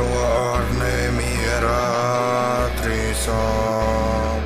Karo ar nemiera trīsām.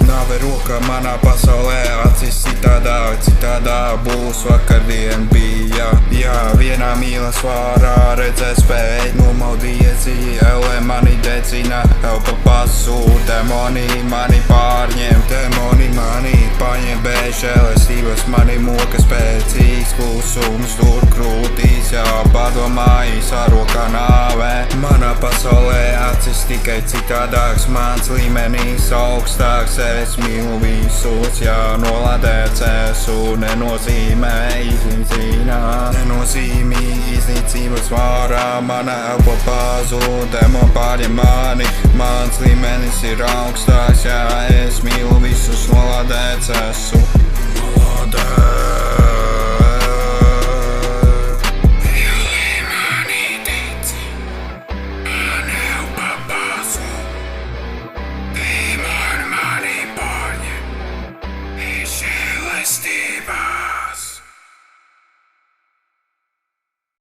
Nāve roka manā pasaulē, acis citādā būs vakardien bija. Jā, vienā mīlas vārā redzēt spēj, nomaudījies ēlē mani decina, elpa pazūd, demoni mani pārņem, demoni mani paņem bez žēlestības, mani moka spēcīgs klusums, tur krūtīs, jā, padomājis ar rokā nāve. Manā pasaulē acis tikai citādāks, mans līmenis augstāks, es mīlu visus, jā, nolādēts esmu, nenozīmē iznīcināt, nenozīmīgi iznīcības vārā, mana elpa pazūd, demoni pārņem mani, mans līmenis ir augstāks, jā,